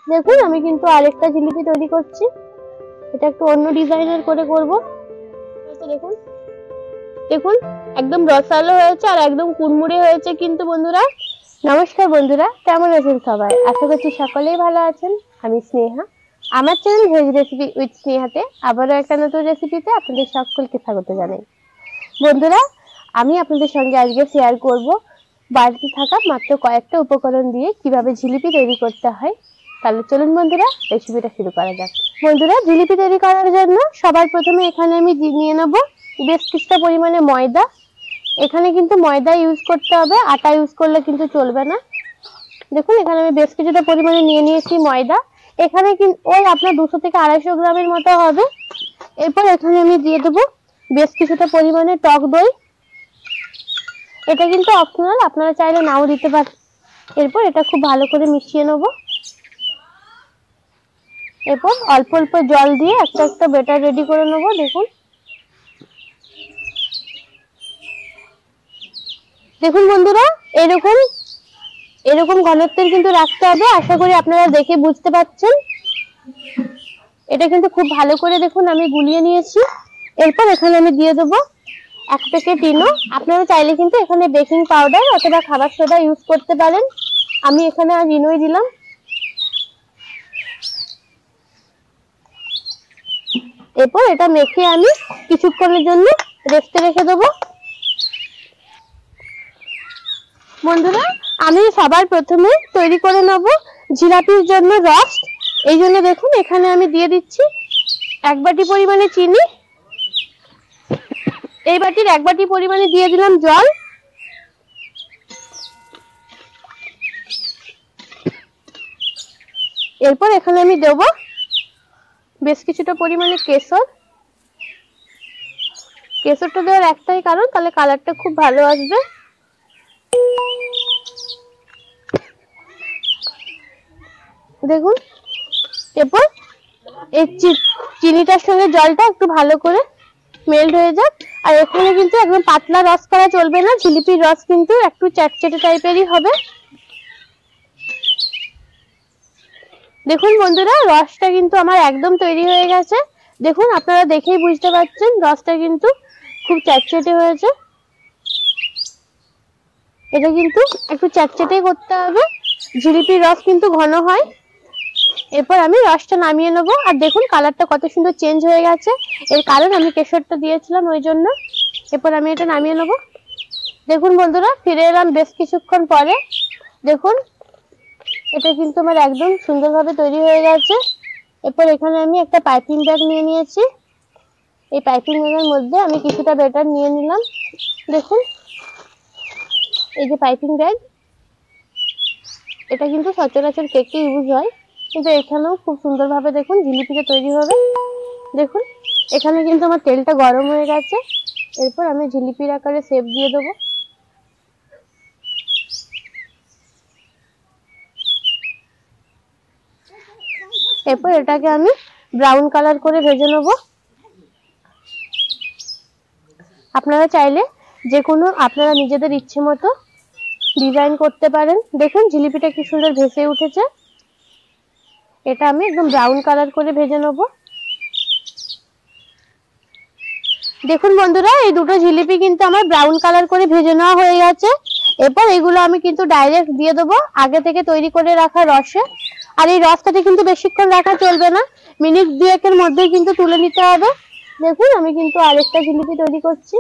দেখুন আমি কিন্তু আরেকটা জিলিপি তৈরি করছি। এটা একটু অন্য ডিজাইনের করে করব। দেখুন দেখুন একদম রসালো হয়েছে আর একদম কুড়মুড়ে হয়েছে কিন্তু বন্ধুরা। নমস্কার বন্ধুরা, কেমন আছেন সবাই? আশা করছি সকলেই ভালো আছেন। আমি স্নেহা, আমার চ্যানেল ভেজ রেসিপি উইথ স্নেহাতে আবারও একটা নতুন রেসিপিতে আপনাদের সকলকে স্বাগত জানাই। বন্ধুরা, আমি আপনাদের সঙ্গে আজকে শেয়ার করব বাড়িতে থাকা মাত্র কয়েকটা উপকরণ দিয়ে কিভাবে জিলিপি তৈরি করতে হয়। তাহলে চলুন বন্ধুরা, রেসিপিটা শুরু করা যাক। বন্ধুরা, জিলিপি তৈরি করার জন্য সবার প্রথমে এখানে আমি নিয়ে নেব বেশ কিছুটা পরিমাণে ময়দা। এখানে কিন্তু ময়দা ইউজ করতে হবে, আটা ইউজ করলে কিন্তু চলবে না। দেখুন এখানে আমি বেশ কিছুটা পরিমাণে নিয়ে নিয়েছি ময়দা। এখানে কিন্তু ওই আপনার 200 থেকে 250 গ্রামের মতো হবে। এরপর এখানে আমি দিয়ে দেবো বেশ কিছুটা পরিমাণে টক দই। এটা কিন্তু অপশনাল, আপনারা চাইলে নাও দিতে পারেন। এরপর এটা খুব ভালো করে মিশিয়ে নেব। এরপর অল্প অল্প জল দিয়ে একটা একটা ব্যাটার রেডি করে নেব। দেখুন দেখুন বন্ধুরা, এরকম এরকম ঘনত্বের কিন্তু রাখতে হবে। আশা করি আপনারা দেখে বুঝতে পারছেন। এটা কিন্তু খুব ভালো করে দেখুন আমি গুলিয়ে নিয়েছি। এরপর এখানে আমি দিয়ে দেবো 1 প্যাকেট ইনো। আপনারা চাইলে কিন্তু এখানে বেকিং পাউডার অথবা খাবার সোডা ইউজ করতে পারেন। আমি এখানে আজ ইনোই দিলাম। এরপর এটা মেখে আমি কিছুক্ষণের জন্য রেস্টে রেখে দেবো। বন্ধুরা, আমি সবার প্রথমে তৈরি করে নেব জিলাপির জন্য রস। এই জন্য দেখুন এখানে আমি দিয়ে দিচ্ছি 1 বাটি পরিমাণে চিনি। এই বাটির 1 বাটি পরিমাণে দিয়ে দিলাম জল। এরপর এখানে আমি দেব বেশ কিছুটা পরিমাণে কেশর। কেশরটা দেওয়ার একটাই কারণ, তাহলে কালারটা খুব ভালো আসবে। দেখুন এরপর এই চিনিটার সঙ্গে জলটা একটু ভালো করে মেল্ট হয়ে যাক। আর এখানে কিন্তু একদম পাতলা রস করা চলবে না, জিলিপির রস কিন্তু একটু চ্যাটচ্যাটে টাইপেরই হবে। দেখুন বন্ধুরা, রসটা কিন্তু আমার একদম তৈরি হয়ে গেছে। দেখুন আপনারা দেখেই বুঝতে পারছেন রসটা কিন্তু খুব চ্যাটচ্যাটে হয়েছে। এটা কিন্তু একটু চ্যাটচ্যাটে করতে হবে, জিলিপির রস কিন্তু ঘন হয়। এরপর আমি রসটা নামিয়ে নেব। আর দেখুন কালারটা কত সুন্দর চেঞ্জ হয়ে গেছে, এর কারণ আমি কেশরটা দিয়েছিলাম ওই জন্য। এরপর আমি এটা নামিয়ে নেব। দেখুন বন্ধুরা, ফিরে এলাম বেশ কিছুক্ষণ পরে। দেখুন এটা কিন্তু আমার একদম সুন্দরভাবে তৈরি হয়ে গেছে। এরপর এখানে আমি একটা পাইপিং ব্যাগ নিয়ে নিয়েছি। এই পাইপিং ব্যাগের মধ্যে আমি কিছুটা ব্যাটার নিয়ে নিলাম। দেখুন এই যে পাইপিং ব্যাগ, এটা কিন্তু সচরাচর কেকে ইউজ হয়, কিন্তু এখানেও খুব সুন্দরভাবে দেখুন জিলিপিটা তৈরি হবে। দেখুন এখানে কিন্তু আমার তেলটা গরম হয়ে গেছে। এরপর আমি জিলিপির আকারে শেপ দিয়ে দেবো। এরপর এটাকে আমি ব্রাউন কালার করে ভেজে নেব। আপনারা চাইলে যে কোনো আপনারা নিজেদের ইচ্ছে মতো ডিজাইন করতে পারেন। দেখুন জিলিপিটা কি সুন্দর ভেসে উঠেছে। এটা আমি একদম ব্রাউন কালার করে ভেজে নেব। দেখুন বন্ধুরা, এই দুটো জিলিপি কিন্তু আমার ব্রাউন কালার করে ভেজে নেওয়া হয়ে গেছে। এরপর এগুলো আমি কিন্তু ডাইরেক্ট দিয়ে দেবো আগে থেকে তৈরি করে রাখা রসে। আর এই রসটাতে কিন্তু বেশিক্ষণ রাখা চলবে না, মিনিট 2-1-এর মধ্যেই কিন্তু তুলে নিতে হবে। দেখুন আমি কিন্তু আরেকটা জিলিপি তৈরি করছি।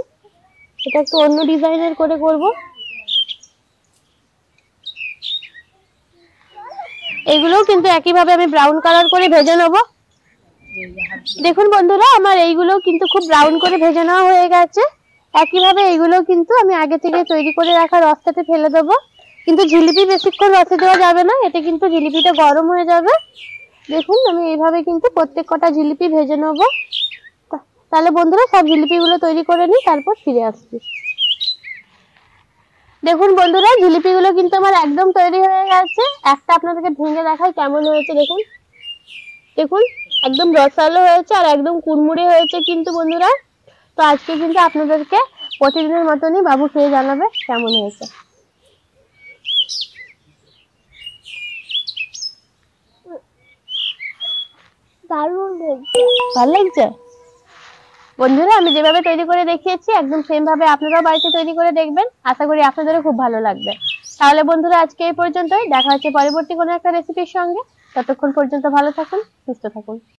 এটা একটু অন্য ডিজাইনের করে করব। এগুলোও কিন্তু একইভাবে আমি ব্রাউন কালার করে ভেজে নেব। দেখুন বন্ধুরা, আমার এইগুলো কিন্তু খুব ব্রাউন করে ভেজে নেওয়া হয়ে গেছে। একইভাবে এইগুলো কিন্তু আমি আগে থেকে তৈরি করে রাখা রসটাতে ফেলে দেবো। কিন্তু জিলিপি বেশিক্ষণ রসে দেওয়া যাবে না, এতে কিন্তু জিলিপিটা গরম হয়ে যাবে। দেখুন আমি এইভাবে কিন্তু প্রত্যেক কটা জিলিপি ভেজে নেব। তাহলে বন্ধুরা সব জিলিপিগুলো তৈরি করে নিই, তারপর ফিরে আসছি। দেখুন বন্ধুরা, জিলিপিগুলো কিন্তু আমার একদম তৈরি হয়ে গেছে। একটা আপনাদেরকে ভেঙে দেখাই কেমন হয়েছে। দেখুন দেখুন একদম রসালো হয়েছে আর একদম কুড়মুড়ে হয়েছে কিন্তু বন্ধুরা। তো আজকে কিন্তু আপনাদেরকে প্রতিদিনের মতনই বাবু খেয়ে জানাবে কেমন হয়েছে। ভালো লাগছে বন্ধুরা? আমি যেভাবে তৈরি করে দেখিয়েছি একদম সেম ভাবে আপনারাও বাড়িতে তৈরি করে দেখবেন, আশা করি আপনাদেরও খুব ভালো লাগবে। তাহলে বন্ধুরা আজকে এই পর্যন্তই, দেখা হচ্ছে পরবর্তী কোনো একটা রেসিপির সঙ্গে। ততক্ষণ পর্যন্ত ভালো থাকুন, সুস্থ থাকুন।